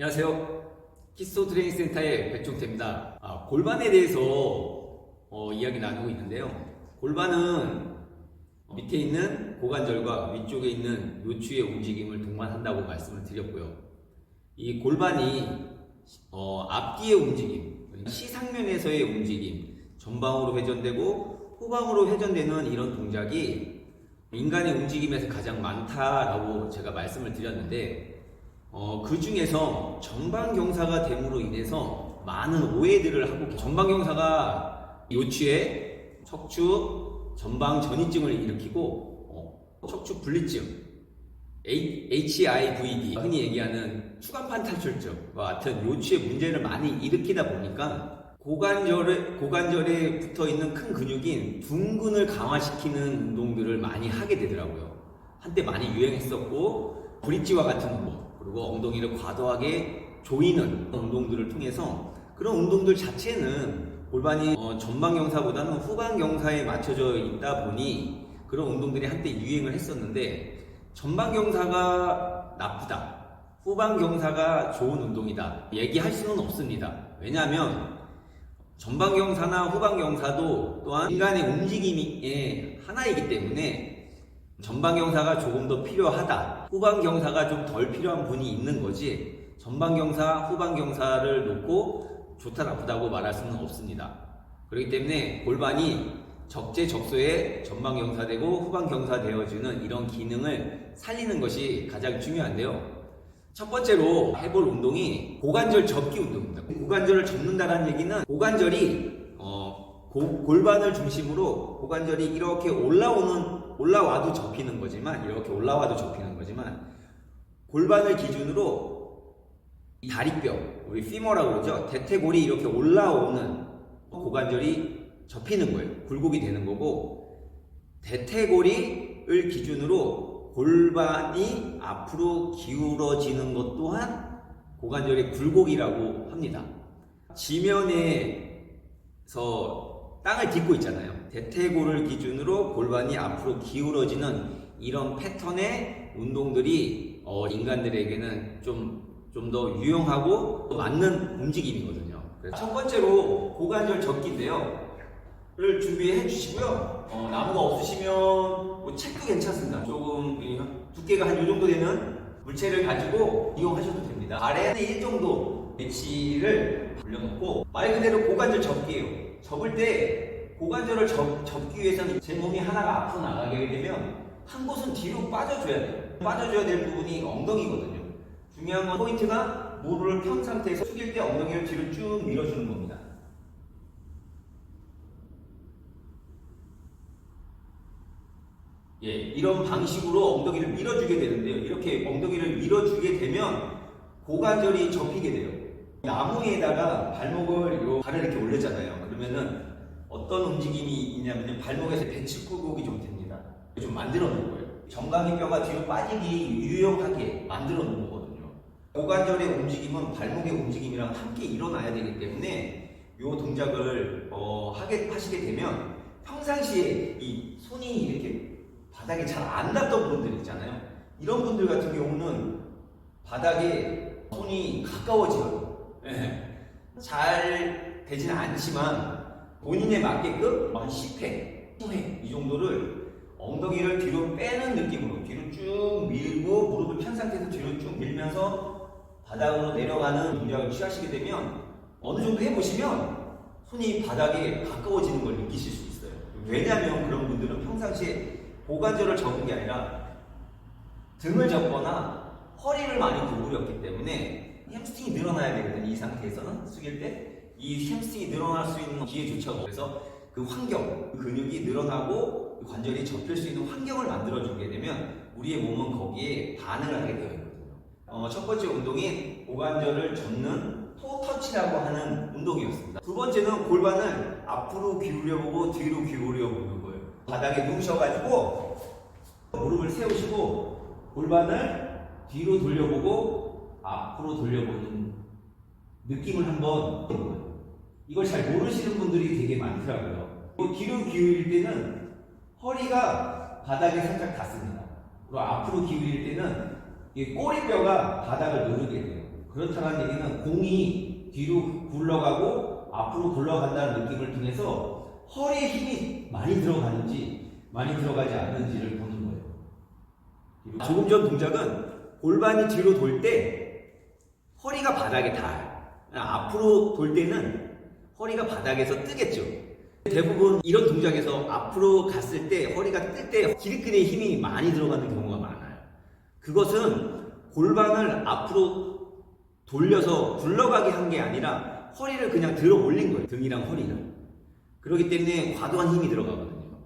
안녕하세요. 키스톤 트레이닝 센터의 백종태입니다. 골반에 대해서 이야기 나누고 있는데요. 골반은 밑에 있는 고관절과 위쪽에 있는 요추의 움직임을 동반한다고 말씀을 드렸고요. 이 골반이 앞뒤의 움직임, 시상면에서의 움직임, 전방으로 회전되고 후방으로 회전되는 이런 동작이 인간의 움직임에서 가장 많다라고 제가 말씀을 드렸는데, 그 중에서 전방경사가 됨으로 인해서 많은 오해들을 하고 계십니다. 전방경사가 요추의 척추 전방 전이증을 일으키고 척추 분리증, HIVD, 흔히 얘기하는 추간판 탈출증과 같은 요추의 문제를 많이 일으키다 보니까 고관절에 붙어있는 큰 근육인 둔근을 강화시키는 운동들을 많이 하게 되더라고요. 한때 많이 유행했었고, 브릿지와 같은 운동, 그리고 엉덩이를 과도하게 조이는 운동들을 통해서 그런 운동들 자체는 골반이 전방경사보다는 후방경사에 맞춰져 있다 보니 그런 운동들이 한때 유행을 했었는데, 전방경사가 나쁘다, 후방경사가 좋은 운동이다 얘기할 수는 없습니다. 왜냐하면 전방경사나 후방경사도 또한 인간의 움직임의 하나이기 때문에 전방경사가 조금 더 필요하다, 후방경사가 좀 덜 필요한 분이 있는 거지, 전방경사, 후방경사를 놓고 좋다 나쁘다고 말할 수는 없습니다. 그렇기 때문에 골반이 적재적소에 전방경사되고 후방경사되어지는 이런 기능을 살리는 것이 가장 중요한데요. 첫 번째로 해볼 운동이 고관절 접기 운동입니다. 고관절을 접는다는 얘기는 고관절이 골반을 중심으로 고관절이 이렇게 올라와도 접히는 거지만, 이렇게 올라와도 접히는 거지만, 골반을 기준으로 이 다리뼈, 우리 피머라고 그러죠. 대퇴골이 이렇게 올라오는 고관절이 접히는 거예요. 굴곡이 되는 거고, 대퇴골을 기준으로 골반이 앞으로 기울어지는 것 또한 고관절의 굴곡이라고 합니다. 지면에서 땅을 딛고 있잖아요. 대퇴골을 기준으로 골반이 앞으로 기울어지는 이런 패턴의 운동들이 인간들에게는 좀 더 유용하고 맞는 움직임이거든요. 그래서 첫 번째로 고관절 접기인데요. 를 준비해 주시고요. 나무가 없으시면 뭐 책도 괜찮습니다. 조금 두께가 한 이 정도 되는 물체를 가지고 이용하셔도 됩니다. 아래에 1 정도 배치를 올려놓고, 말 그대로 고관절 접기예요. 접을 때 고관절을 접기 위해서는 제 몸이 하나가 앞으로 나가게 되면 한 곳은 뒤로 빠져줘야 돼요. 빠져줘야 될 부분이 엉덩이거든요. 중요한 건 포인트가 무릎을 편 상태에서 숙일 때 엉덩이를 뒤로 쭉 밀어주는 겁니다. 이런 방식으로 엉덩이를 밀어주게 되는데요. 이렇게 엉덩이를 밀어주게 되면 고관절이 접히게 돼요. 나무에다가 발을 이렇게 올렸잖아요. 그러면은 어떤 움직임이 있냐면 발목에서 배측굴곡이 좀 됩니다. 좀 만들어 놓은 거예요. 정강이뼈가 뒤로 빠지기 유용하게 만들어 놓은 거거든요. 고관절의 움직임은 발목의 움직임이랑 함께 일어나야 되기 때문에 이 동작을 하시게 되면 평상시에 이 손이 이렇게 바닥에 잘 안 닿던 분들 있잖아요. 이런 분들 같은 경우는 바닥에 손이 가까워지거든요. 잘 되지는 않지만 본인에 맞게끔 한 10회, 10회 이 정도를 엉덩이를 뒤로 빼는 느낌으로 뒤로 쭉 밀고 무릎을 편 상태에서 뒤로 쭉 밀면서 바닥으로 내려가는 동작을 취하시게 되면 어느 정도 해보시면 손이 바닥에 가까워지는 걸 느끼실 수 있어요. 왜냐하면 그런 분들은 평상시에 고관절을 접은 게 아니라 등을 접거나 허리를 많이 구부렸기 때문에 햄스트링이 늘어나야 되거든요. 이 상태에서는 숙일 때 이 햄스트링이 늘어날 수 있는 기회조차가 없어서 그 환경, 그 근육이 늘어나고 관절이 접힐 수 있는 환경을 만들어주게 되면 우리의 몸은 거기에 반응을 하게 되어 있거든요. 첫 번째 운동이 고관절을 접는 토터치라고 하는 운동이었습니다. 두 번째는 골반을 앞으로 기울여보고 뒤로 기울여보는 거예요. 바닥에 누우셔가지고 무릎을 세우시고 골반을 뒤로 돌려보고 앞으로 돌려보는 느낌을 한번, 이걸 잘 모르시는 분들이 되게 많더라고요. 뒤로 기울일 때는 허리가 바닥에 살짝 닿습니다. 그리고 앞으로 기울일 때는 이 꼬리뼈가 바닥을 누르게 돼요. 그렇다는 얘기는 공이 뒤로 굴러가고 앞으로 굴러간다는 느낌을 통해서 허리에 힘이 많이 들어가는지 많이 들어가지 않는지를 보는 거예요. 조금 전 동작은 골반이 뒤로 돌 때 허리가 바닥에 닿아요. 앞으로 돌 때는 허리가 바닥에서 뜨겠죠. 대부분 이런 동작에서 앞으로 갔을 때 허리가 뜰 때 기립근에 힘이 많이 들어가는 경우가 많아요. 그것은 골반을 앞으로 돌려서 굴러가게 한 게 아니라 허리를 그냥 들어 올린 거예요. 등이랑 허리를. 그렇기 때문에 과도한 힘이 들어가거든요.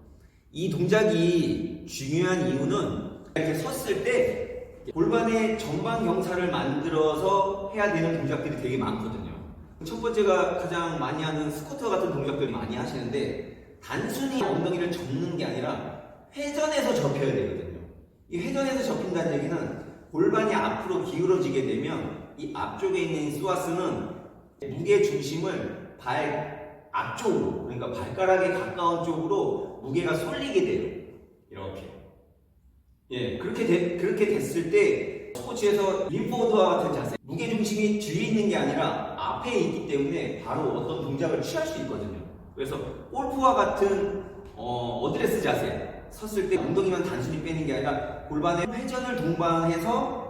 이 동작이 중요한 이유는 이렇게 섰을 때 골반의 전방 경사를 만들어서 해야 되는 동작들이 되게 많거든요. 첫 번째가 가장 많이 하는 스쿼트 같은 동작들을 많이 하시는데 단순히 엉덩이를 접는 게 아니라 회전해서 접혀야 되거든요. 이 회전해서 접힌다는 얘기는 골반이 앞으로 기울어지게 되면 이 앞쪽에 있는 스와스는 무게 중심을 발 앞쪽으로, 그러니까 발가락에 가까운 쪽으로 무게가 쏠리게 돼요. 이렇게. 예, 그렇게 됐을 때 스포츠에서 림포드와 같은 자세, 무게 중심이 뒤에 있는 게 아니라 앞에 있기 때문에 바로 어떤 동작을 취할 수 있거든요. 그래서 골프와 같은 어드레스 자세, 섰을 때 엉덩이만 단순히 빼는 게 아니라 골반의 회전을 동반해서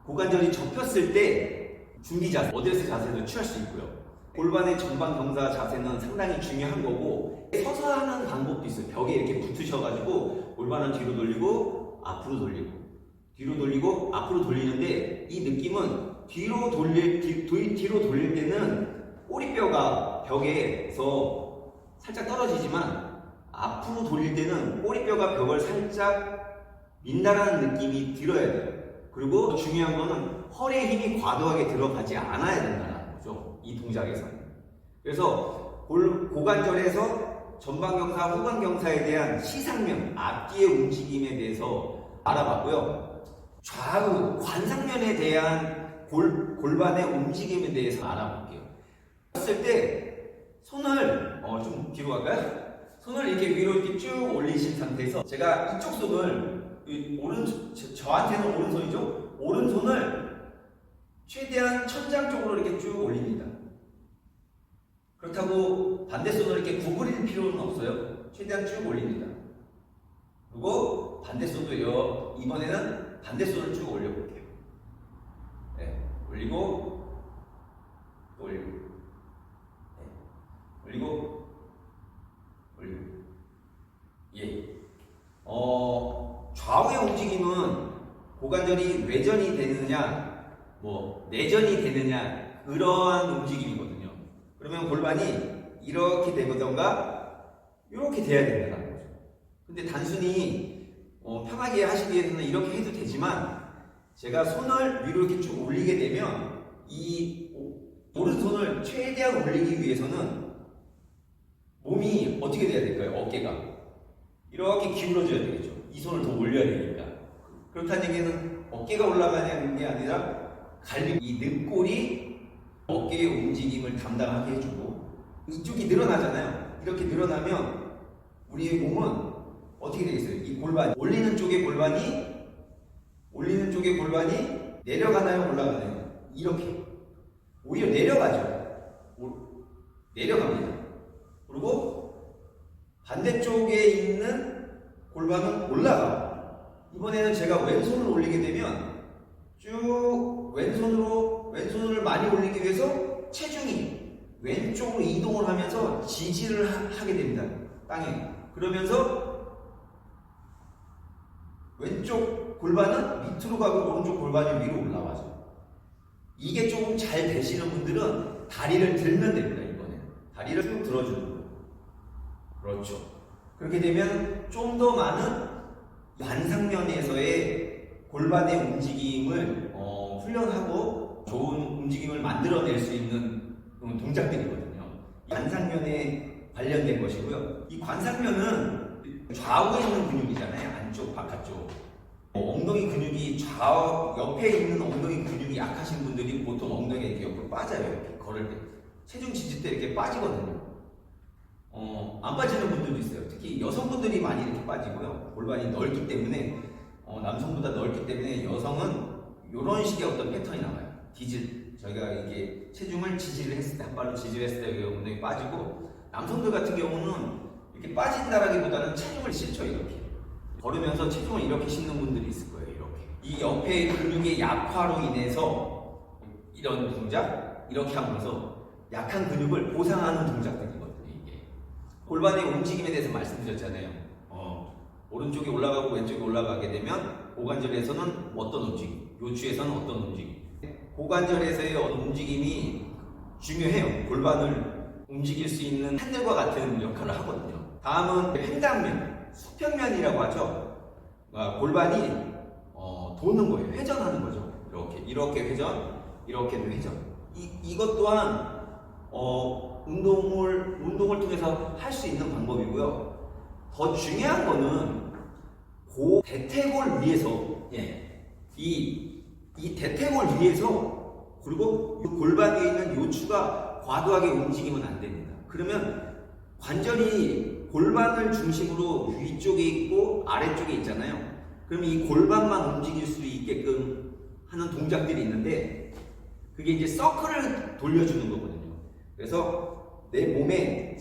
고관절이 접혔을 때 중기 자세, 어드레스 자세도 취할 수 있고요. 골반의 전방 경사 자세는 상당히 중요한 거고, 서서 하는 방법도 있어요. 벽에 이렇게 붙으셔가지고 골반은 뒤로 돌리고 앞으로 돌리고 뒤로 돌리고 앞으로 돌리는데, 이 느낌은 뒤로 돌릴 때는 꼬리뼈가 벽에서 살짝 떨어지지만 앞으로 돌릴 때는 꼬리뼈가 벽을 살짝 민다라는 느낌이 들어야 돼요. 그리고 중요한 거는 허리에 힘이 과도하게 들어가지 않아야 된다는 거죠. 이 동작에서는. 그래서 고관절에서 전방경사, 후방경사에 대한 시상면, 앞뒤의 움직임에 대해서 알아봤고요. 좌우, 관상면에 대한 골반의 움직임에 대해서 알아볼게요. 했을 때 손을 좀 뒤로 갈까요? 손을 이렇게 위로 이렇게 쭉 올리신 상태에서 제가 이쪽 손을 저한테는 오른손이죠? 오른손을 최대한 천장 쪽으로 이렇게 쭉 올립니다. 그렇다고 반대손을 이렇게 구부릴 필요는 없어요. 최대한 쭉 올립니다. 그리고 반대손도 이번에는 반대손을 쭉 올려볼게요. 네, 올리고 또 올리고, 네, 올리고 올리고. 예. 좌우의 움직임은 고관절이 외전이 되느냐, 내전이 되느냐, 그러한 움직임이거든요. 그러면 골반이 이렇게 되거든가 이렇게 돼야 된다는 거죠. 근데 단순히 편하게 하시기 위해서는 이렇게 해도 되지만, 제가 손을 위로 이렇게 쭉 올리게 되면 이 오른손을 최대한 올리기 위해서는 몸이 어떻게 돼야 될까요? 어깨가 이렇게 기울어져야 되겠죠. 이 손을 더 올려야 되니까. 그렇다는 얘기는 어깨가 올라가는 게 아니라 갈비, 이 늑골이 어깨의 움직임을 담당하게 해주고, 이쪽이 늘어나잖아요. 이렇게 늘어나면 우리의 몸은 어떻게 되겠어요? 이 골반, 올리는 쪽의 골반이 내려가나요? 올라가나요? 이렇게. 오히려 내려가죠. 내려갑니다. 그리고 반대쪽에 있는 골반은 올라가고, 이번에는 제가 왼손을 올리게 되면 쭉 왼손을 많이 올리기 위해서 체중이 왼쪽으로 이동을 하면서 지지를 하게 됩니다. 땅에. 그러면서 왼쪽 골반은 밑으로 가고 오른쪽 골반이 위로 올라가죠. 이게 조금 잘 되시는 분들은 다리를 들면 됩니다. 이번에는 다리를 쭉 들어주는 거예요. 그렇죠. 그렇게 되면 좀 더 많은 반상면에서의 골반의 움직임을 훈련하고 좋은 움직임을 만들어낼 수 있는 동작들이거든요. 반상면에 관련된 것이고요. 이 관상면은 좌우에 있는 근육이잖아요. 안쪽, 바깥쪽. 엉덩이 근육이 옆에 있는 엉덩이 근육이 약하신 분들이 보통 엉덩이가 이렇게 옆으로 빠져요. 이렇게 걸을 때. 체중 지질 때 이렇게 빠지거든요. 안 빠지는 분들도 있어요. 특히 여성분들이 많이 이렇게 빠지고요. 골반이 넓기 때문에, 남성보다 넓기 때문에 여성은 이런 식의 어떤 패턴이 나와요. 디질, 저희가 이게 체중을 지지를 했을 때, 한 발로 지지를 했을 때 여기 엉덩이 빠지고, 남성들 같은 경우는 이렇게 빠진다라기보다는 체중을 실죠. 이렇게 걸으면서 체중을 이렇게 싣는 분들이 있을 거예요. 이렇게 이 옆에 근육의 약화로 인해서 이런 동작 이렇게 하면서 약한 근육을 보상하는 동작들이거든요. 이게 골반의 움직임에 대해서 말씀드렸잖아요. 오른쪽이 올라가고 왼쪽이 올라가게 되면 고관절에서는 어떤 움직임, 요추에서는 어떤 움직임, 고관절에서의 어떤 움직임이 중요해요. 골반을 움직일 수 있는 핸들과 같은 역할을 하거든요. 다음은 횡단면, 수평면이라고 하죠. 골반이 도는 거예요. 회전하는 거죠. 이렇게 회전, 이렇게도 회전. 이것 또한 운동을 통해서 할 수 있는 방법이고요. 더 중요한 거는 대퇴골 위에서, 이 대퇴골 위에서, 그리고 골반 위에 있는 요추가 과도하게 움직이면 안 됩니다. 그러면 관절이 골반을 중심으로 위쪽에 있고 아래쪽에 있잖아요. 그러면 이 골반만 움직일 수 있게끔 하는 동작들이 있는데, 그게 이제 서클을 돌려주는 거거든요. 그래서 내 몸에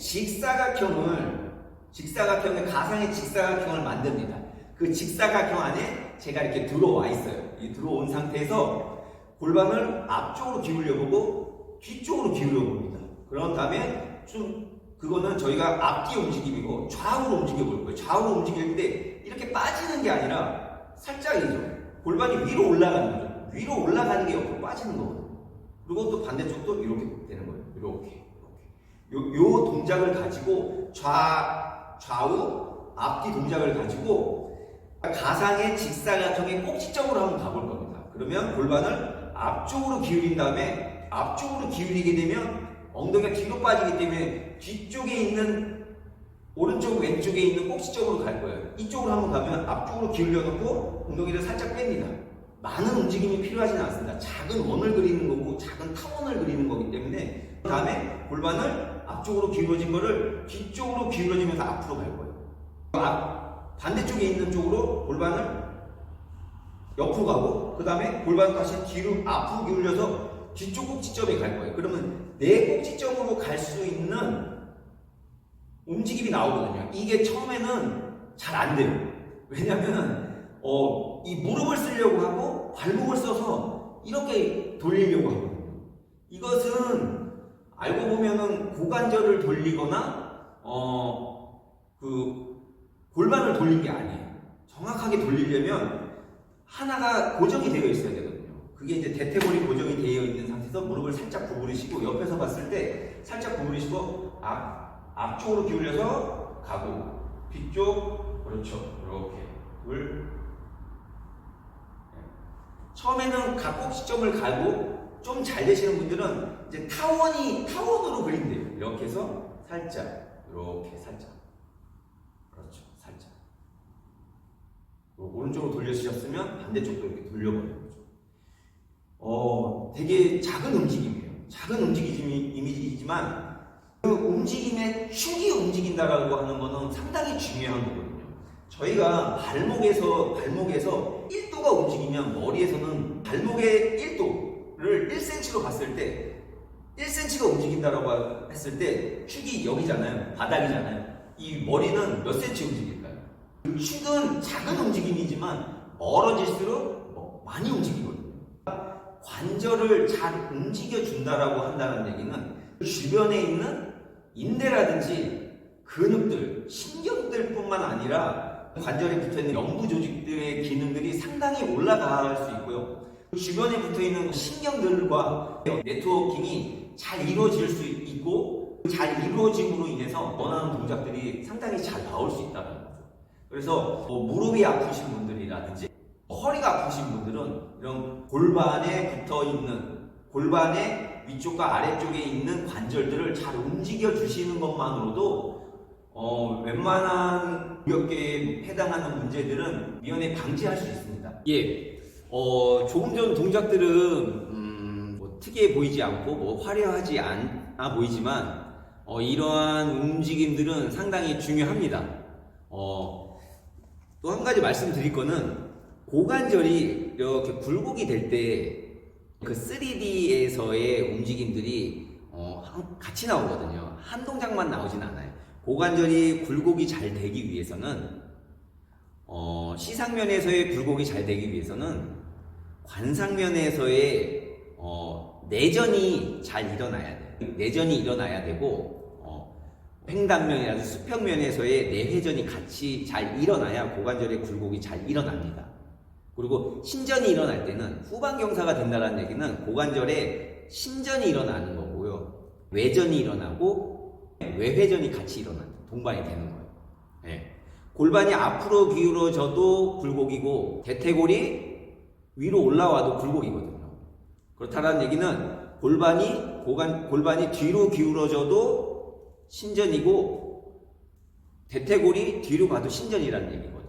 가상의 직사각형을 만듭니다. 그 직사각형 안에 제가 이렇게 들어와 있어요. 이 들어온 상태에서 골반을 앞쪽으로 기울여 보고 뒤쪽으로 기울여 봅니다. 그런 다음에 그거는 저희가 앞뒤 움직임이고 좌우로 움직여 볼 거예요. 좌우로 움직일 때 이렇게 빠지는 게 아니라 살짝이죠. 골반이 위로 올라가는 거죠. 위로 올라가는 게 옆으로 빠지는 거거든요. 그리고 또 반대쪽도 이렇게 되는 거예요. 이렇게. 요 동작을 가지고 좌우 앞뒤 동작을 가지고 가상의 직사각형의 꼭지점으로 한번 가볼 겁니다. 그러면 골반을 앞쪽으로 기울인 다음에 앞쪽으로 기울이게 되면 엉덩이가 뒤로 빠지기 때문에 뒤쪽에 있는 오른쪽 왼쪽에 있는 꼭지점으로 갈 거예요. 이쪽으로 한번 가면 앞쪽으로 기울여 놓고 엉덩이를 살짝 뺍니다. 많은 움직임이 필요하지는 않습니다. 작은 원을 그리는 거고 작은 타원을 그리는 거기 때문에 그 다음에 골반을 앞쪽으로 기울어진 거를 뒤쪽으로 기울어지면서 앞으로 갈 거예요. 반대쪽에 있는 쪽으로 골반을 옆으로 가고 그 다음에 골반 다시 뒤로 앞으로 기울여서 뒤쪽 꼭지점에 갈 거예요. 그러면 내 꼭지점으로 갈 수 있는 움직임이 나오거든요. 이게 처음에는 잘 안 돼요. 왜냐면 이 무릎을 쓰려고 하고 발목을 써서 이렇게 돌리려고 하거든요. 이것은 알고 보면은 고관절을 돌리거나 골반을 돌린 게 아니에요. 정확하게 돌리려면 하나가 고정이 되어 있어야 되거든요. 그게 이제 대퇴골이 고정이 되어 있는 상태에서 무릎을 살짝 구부리시고 옆에서 봤을 때 살짝 구부리시고 앞쪽으로 기울여서 가고 뒤쪽 그렇죠. 이렇게 처음에는 각 꼭지점을 가고 좀 잘 되시는 분들은 이제 타원으로 그린대요. 이렇게 해서 살짝 이렇게 살짝 그렇죠. 살짝 오른쪽으로 돌려주셨으면 반대쪽도 이렇게 돌려버리는 거죠. 되게 작은 움직임이에요. 작은 이미지이지만 그 움직임의 축이 움직인다라고 하는 거는 상당히 중요한 거거든요. 저희가 발목에서 1도가 움직이면 머리에서는 발목의 1도를 1cm로 봤을 때 1cm가 움직인다라고 했을 때 축이 여기잖아요. 바닥이잖아요. 이 머리는 몇 cm 움직일까요? 그 축은 작은 움직임이지만 멀어질수록 많이 움직이거든요. 관절을 잘 움직여준다라고 한다는 얘기는 주변에 있는 인대라든지 근육들, 신경들뿐만 아니라 관절에 붙어있는 연부 조직들의 기능들이 상당히 올라갈 수 있고요. 주변에 붙어있는 신경들과 네트워킹이 잘 이루어질 수 있고 잘 이루어짐으로 인해서 원하는 동작들이 상당히 잘 나올 수 있다는 거죠. 그래서 무릎이 아프신 분들이라든지 허리가 아프신 분들은 이런 골반에 붙어있는 골반의 위쪽과 아래쪽에 있는 관절들을 잘 움직여 주시는 것만으로도 웬만한 무역계에 해당하는 문제들은 미연에 방지할 수 있습니다. 조금 전 동작들은 특이해 보이지 않고 화려하지 않아 보이지만 이러한 움직임들은 상당히 중요합니다. 또 한 가지 말씀드릴 거는 고관절이 이렇게 굴곡이 될 때 그 3D에서의 움직임들이 같이 나오거든요. 한 동작만 나오진 않아요. 고관절이 굴곡이 잘 되기 위해서는 시상면에서의 굴곡이 잘 되기 위해서는 관상면에서의 내전이 잘 일어나야 돼요. 내전이 일어나야 되고 횡단면이라든지 수평면에서의 내회전이 같이 잘 일어나야 고관절의 굴곡이 잘 일어납니다. 그리고 신전이 일어날 때는 후방경사가 된다는 얘기는 고관절에 신전이 일어나는 거고요. 외전이 일어나고 외회전이 같이 일어나는 동반이 되는 거예요. 네. 골반이 앞으로 기울어져도 굴곡이고 대퇴골이 위로 올라와도 굴곡이거든요. 그렇다는 얘기는 골반이 뒤로 기울어져도 신전이고 대퇴골이 뒤로 가도 신전이라는 얘기거든요.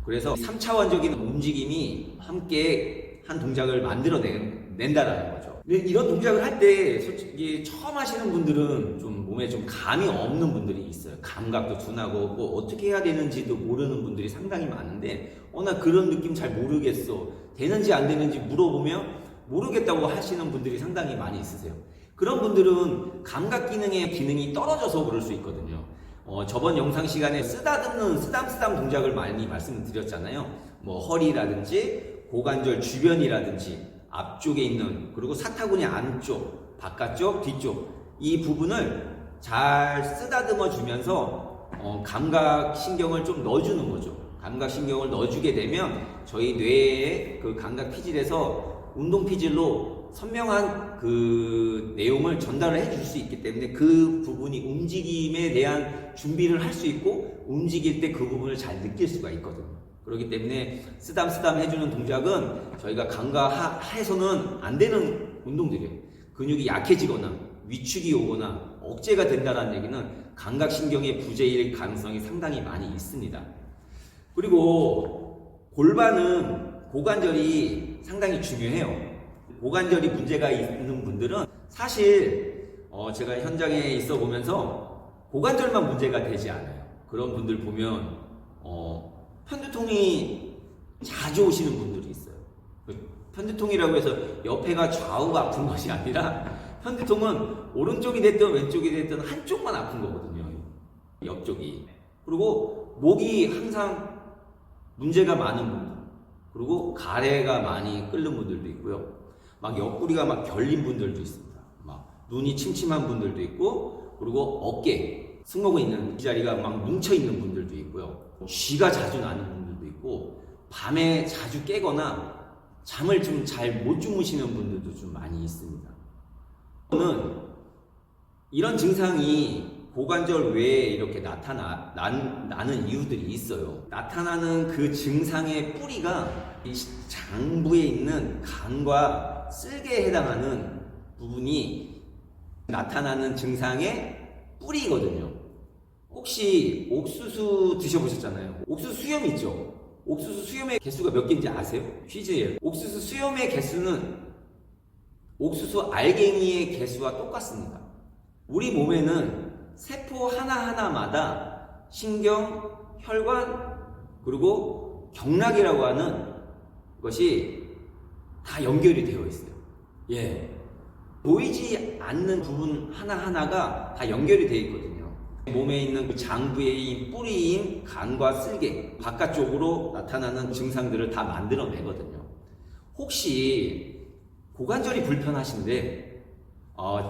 그래서 3차원적인 움직임이 함께 한 동작을 만들어낸다라는 거죠. 이런 동작을 할 때 솔직히 처음 하시는 분들은 좀 몸에 좀 감이 없는 분들이 있어요. 감각도 둔하고 뭐 어떻게 해야 되는지도 모르는 분들이 상당히 많은데 나 그런 느낌 잘 모르겠어. 되는지 안 되는지 물어보면 모르겠다고 하시는 분들이 상당히 많이 있으세요. 그런 분들은 감각 기능이 떨어져서 그럴 수 있거든요. 저번 영상 시간에 쓰담쓰담 동작을 많이 말씀드렸잖아요. 뭐 허리라든지 고관절 주변이라든지 앞쪽에 있는 그리고 사타구니 안쪽, 바깥쪽, 뒤쪽 이 부분을 잘 쓰다듬어 주면서 감각 신경을 좀 넣어주는 거죠. 감각 신경을 넣어주게 되면 저희 뇌의 그 감각 피질에서 운동 피질로 선명한 그 내용을 전달을 해줄 수 있기 때문에 그 부분이 움직임에 대한 준비를 할 수 있고 움직일 때 그 부분을 잘 느낄 수가 있거든요. 그렇기 때문에 쓰담쓰담 해주는 동작은 저희가 강과해서는 안 되는 운동들이에요. 근육이 약해지거나 위축이 오거나 억제가 된다는 얘기는 감각신경의 부재일 가능성이 상당히 많이 있습니다. 그리고 고관절이 상당히 중요해요. 고관절이 문제가 있는 분들은 사실 제가 현장에 있어 보면서 고관절만 문제가 되지 않아요. 그런 분들 보면 편두통이 자주 오시는 분들이 있어요. 편두통이라고 해서 옆에가 좌우가 아픈 것이 아니라 편두통은 오른쪽이 됐든 왼쪽이 됐든 한쪽만 아픈 거거든요. 옆쪽이. 그리고 목이 항상 문제가 많은 분들, 그리고 가래가 많이 끓는 분들도 있고요. 막 옆구리가 막 결린 분들도 있습니다. 막 눈이 침침한 분들도 있고, 그리고 어깨, 승모근 있는 이 자리가 막 뭉쳐 있는 분들도 있고요. 쥐가 자주 나는 분들도 있고, 밤에 자주 깨거나 잠을 좀 잘 못 주무시는 분들도 좀 많이 있습니다. 저는 이런 증상이 고관절 외에 이렇게 나는 이유들이 있어요. 나타나는 그 증상의 뿌리가 이 장부에 있는 간과 쓸개에 해당하는 부분이 나타나는 증상의 뿌리거든요. 혹시 옥수수 드셔보셨잖아요. 옥수수 수염 있죠? 옥수수 수염의 개수가 몇 개인지 아세요? 퀴즈예요. 옥수수 수염의 개수는 옥수수 알갱이의 개수와 똑같습니다. 우리 몸에는 세포 하나하나마다 신경, 혈관, 그리고 경락이라고 하는 것이 다 연결이 되어 있어요. 예. 보이지 않는 부분 하나하나가 다 연결이 되어 있거든요. 몸에 있는 그 장부의 뿌리인 간과 쓸개, 바깥쪽으로 나타나는 증상들을 다 만들어내거든요. 혹시 고관절이 불편하신데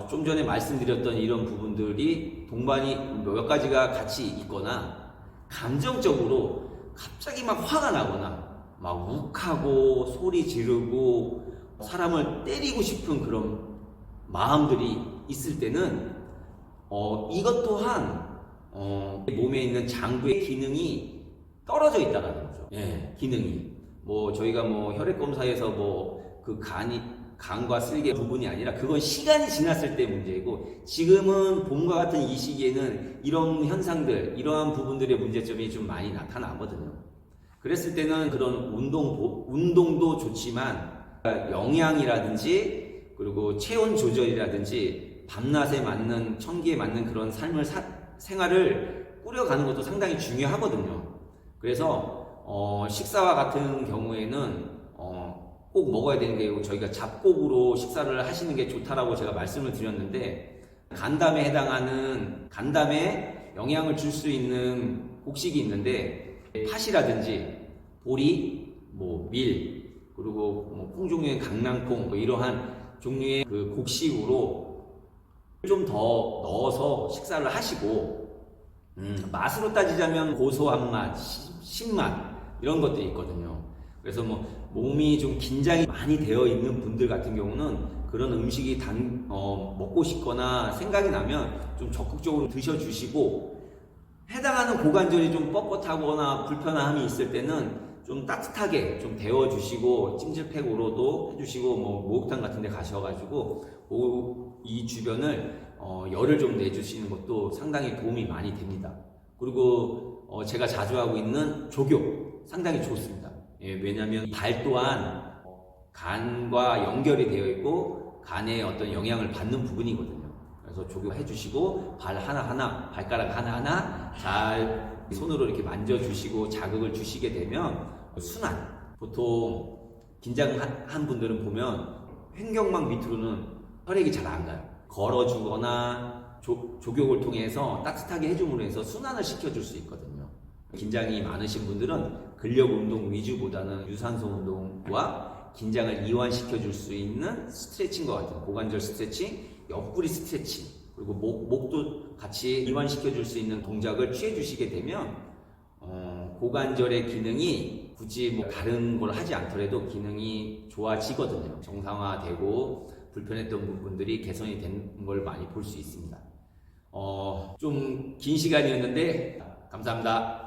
좀 전에 말씀드렸던 이런 부분들이 동반이 몇 가지가 같이 있거나 감정적으로 갑자기 막 화가 나거나 막 욱하고 소리 지르고 사람을 때리고 싶은 그런 마음들이 있을 때는 이것 또한 몸에 있는 장부의 기능이 떨어져 있다는 거죠. 예, 기능이 저희가 혈액 검사에서 그 간과 쓸개 부분이 아니라 그건 시간이 지났을 때 문제이고, 지금은 봄과 같은 이 시기에는 이런 현상들, 이러한 부분들의 문제점이 좀 많이 나타나거든요. 그랬을 때는 그런 운동도 좋지만 영양이라든지 그리고 체온 조절이라든지 밤낮에 맞는 천기에 맞는 그런 삶을 생활을 꾸려가는 것도 상당히 중요하거든요. 그래서 식사와 같은 경우에는 꼭 먹어야 되는 게 저희가 잡곡으로 식사를 하시는 게 좋다라고 제가 말씀을 드렸는데, 간담에 해당하는 간담에 영향을 줄 수 있는 곡식이 있는데, 팥이라든지 보리, 밀, 그리고 콩 종류의 강낭콩, 이러한 종류의 그 곡식으로 좀 더 넣어서 식사를 하시고, 맛으로 따지자면 고소한 맛, 신맛 이런 것들이 있거든요. 그래서 몸이 좀 긴장이 많이 되어 있는 분들 같은 경우는 그런 음식이 먹고 싶거나 생각이 나면 좀 적극적으로 드셔주시고, 해당하는 고관절이 좀 뻣뻣하거나 불편함이 있을 때는 좀 따뜻하게 좀 데워주시고, 찜질팩으로도 해주시고, 목욕탕 같은 데 가셔가지고 이 주변을 열을 좀 내주시는 것도 상당히 도움이 많이 됩니다. 그리고 제가 자주 하고 있는 조교 상당히 좋습니다. 예, 왜냐하면 발 또한 간과 연결이 되어 있고 간에 어떤 영향을 받는 부분이거든요. 그래서 조교해 주시고 발 하나하나, 발가락 하나하나 잘 손으로 이렇게 만져주시고 자극을 주시게 되면 순환, 보통 긴장한 분들은 보면 횡격막 밑으로는 혈액이 잘 안 가요. 걸어주거나 조교를 통해서 따뜻하게 해줌으로 해서 순환을 시켜줄 수 있거든요. 긴장이 많으신 분들은 근력 운동 위주보다는 유산소 운동과 긴장을 이완시켜 줄 수 있는 스트레칭과 같은 고관절 스트레칭, 옆구리 스트레칭, 그리고 목도 같이 이완시켜 줄 수 있는 동작을 취해 주시게 되면 고관절의 기능이 굳이 다른 걸 하지 않더라도 기능이 좋아지거든요. 정상화되고 불편했던 부분들이 개선이 된 걸 많이 볼 수 있습니다. 좀 긴 시간이었는데 감사합니다.